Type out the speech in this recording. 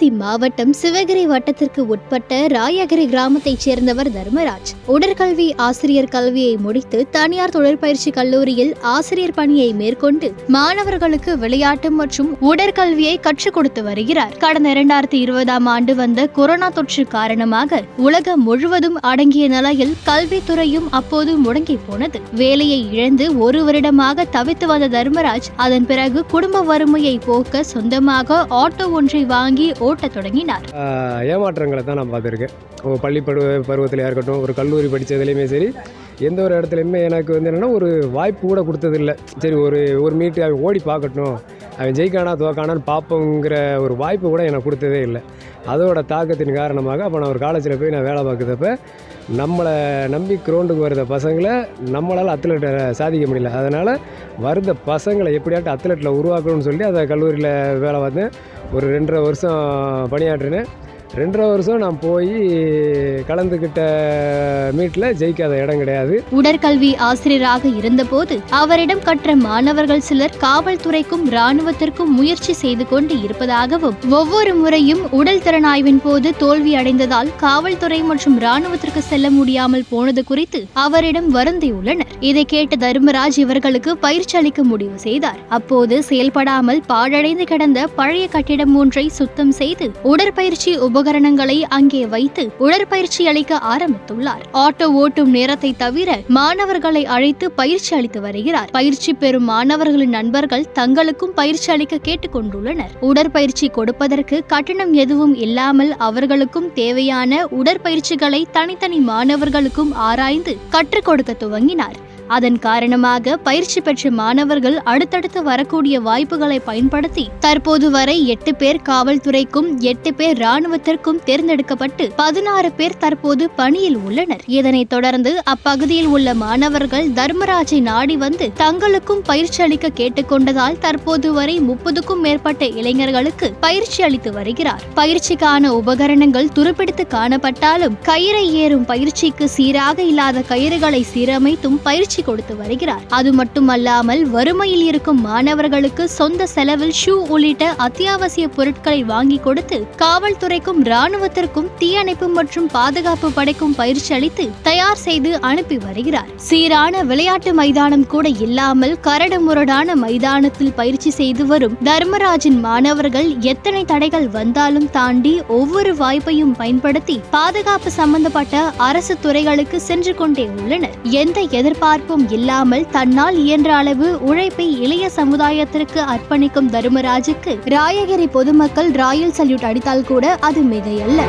தென்காசி மாவட்டம் சிவகிரி வட்டத்திற்கு உட்பட்ட ராயகிரி கிராமத்தைச் சேர்ந்தவர் தர்மராஜ். உடற்கல்வி ஆசிரியர் கல்வியை முடித்து தனியார் தொழிற்பயிற்சி கல்லூரியில் ஆசிரியர் பணியை மேற்கொண்டு மாணவர்களுக்கு விளையாட்டு மற்றும் உடற்கல்வியை கற்றுக் கொடுத்து வருகிறார். கடந்த 2020ஆம் ஆண்டு வந்த கொரோனா தொற்று காரணமாக உலகம் முழுவதும் அடங்கிய நிலையில் கல்வித்துறையும் அப்போது முடங்கி போனது. வேலையை இழந்து 1 வருடமாக தவித்து வந்த தர்மராஜ் அதன் பிறகு குடும்ப வறுமையை போக்க சொந்தமாக ஆட்டோ ஒன்றை வாங்கி ஓட்ட தொடங்கினார். ஏமாற்றங்களை தான் நான் பார்த்துருக்கேன். பள்ளி பருவத்திலையாக இருக்கட்டும், ஒரு கல்லூரி படித்ததுலேயுமே சரி, எந்த ஒரு இடத்துலையுமே எனக்கு என்னென்னா ஒரு வாய்ப்பு கூட கொடுத்ததில்லை. சரி, ஒரு மீட்டு அவன் ஓடி பார்க்கட்டும், அவன் ஜெயிக்கானா தோக்கானான்னு பார்ப்போங்கிற ஒரு வாய்ப்பு கூட எனக்கு கொடுத்ததே இல்லை. அதோட தாக்கத்தின் காரணமாக அப்போ நான் ஒரு காலேஜில் போய் நான் வேலை பார்க்குறப்ப நம்மளை நம்பி கிரௌண்டுக்கு வருத பசங்களை நம்மளால் அத்லெட்டை சாதிக்க முடியல. அதனால் வருத பசங்களை எப்படியாட்டும் அத்லெட்டில் உருவாக்கணும்னு சொல்லி அதை கல்லூரியில் வேலை பார்த்தேன். ஒரு 2.5 வருஷம் பணியாற்றினேன். 2.5 வருஷம் நான் போய் கலந்துக்கிட்ட மீட்டில் ஜெயிக்காத இடம் கிடையாது. உடற்கல்வி ஆசிரியராக இருந்தபோது அவரிடம் கற்ற மாணவர்கள் சிலர் காவல்துறைக்கும் இராணுவத்திற்கும் முயற்சி செய்து கொண்டு இருப்பதாகவும், ஒவ்வொரு முறையும் உடல் திறனாய்வின் போது தோல்வி அடைந்ததால் காவல்துறை மற்றும் இராணுவத்திற்கு செல்ல முடியாமல் போனது குறித்து அவரிடம் வருந்தியுள்ளனர். இதை கேட்ட தர்மராஜ் இவர்களுக்கு பயிற்சி அளிக்க முடிவு செய்தார். அப்போது செயல்படாமல் பாழடைந்து கிடந்த பழைய கட்டிடம் ஒன்றை சுத்தம் செய்து உடற்பயிற்சி உபகரணங்களை அங்கே வைத்து உடற்பயிற்சி அளிக்க ஆரம்பித்துள்ளார். ஆட்டோ ஓட்டும் நேரத்தை தவிர மாணவர்களை அழைத்து பயிற்சி அளித்து வருகிறார். பயிற்சி பெறும் மாணவர்களின் நண்பர்கள் தங்களுக்கும் பயிற்சி அளிக்க கேட்டுக் கொண்டுள்ளனர். உடற்பயிற்சி கொடுப்பதற்கு கட்டணம் எதுவும் இல்லாமல் அவர்களுக்கும் தேவையான உடற்பயிற்சிகளை தனித்தனி மாணவர்களுக்கும் ஆராய்ந்து கற்றுக் கொடுக்க துவங்கினார். அதன் காரணமாக பயிற்சி பெற்ற மாணவர்கள் அடுத்தடுத்து வரக்கூடிய வாய்ப்புகளை பயன்படுத்தி தற்போது வரை 8 பேர் காவல்துறைக்கும் 8 பேர் இராணுவத்திற்கும் தேர்ந்தெடுக்கப்பட்டு 16 பேர் தற்போது பணியில் உள்ளனர். இதனைத் தொடர்ந்து அப்பகுதியில் உள்ள மாணவர்கள் தர்மராஜை நாடி வந்து தங்களுக்கும் பயிற்சி அளிக்க கேட்டுக்கொண்டதால் தற்போது வரை 30க்கும் மேற்பட்ட இளைஞர்களுக்கு பயிற்சி அளித்து வருகிறார். பயிற்சிக்கான உபகரணங்கள் துருப்பிடித்து காணப்பட்டாலும் கயிறை ஏறும் பயிற்சிக்கு சீராக இல்லாத கயிறுகளை சீரமைத்தும் பயிற்சி கொடுத்து வருகிறார். அது மட்டுமல்லாமல் வறுமையில் இருக்கும் மாணவர்களுக்கு சொந்த செலவில் ஷூ உள்ளிட்ட அத்தியாவசிய பொருட்களை வாங்கி கொடுத்து காவல்துறைக்கும் இராணுவத்திற்கும் தீயணைப்பு மற்றும் பாதுகாப்பு படைக்கும் பயிற்சி அளித்து தயார் செய்து அனுப்பி வருகிறார். சீரான விளையாட்டு மைதானம் கூட இல்லாமல் கரடுமுரடான மைதானத்தில் பயிற்சி செய்து வரும் தர்மராஜின் மாணவர்கள் எத்தனை தடைகள் வந்தாலும் தாண்டி ஒவ்வொரு வாய்ப்பையும் பயன்படுத்தி பாதுகாப்பு சம்பந்தப்பட்ட அரசு துறைகளுக்கு சென்று கொண்டே உள்ளனர். எந்த எதிர்பார்ப்பு இல்லாமல் தன்னால் இயன்ற அளவு உழைப்பை இளைய சமுதாயத்திற்கு அர்ப்பணிக்கும் தர்மராஜுக்கு ராயகிரி பொதுமக்கள் ராயல் சல்யூட் அடித்தால் கூட அது மிகையல்ல.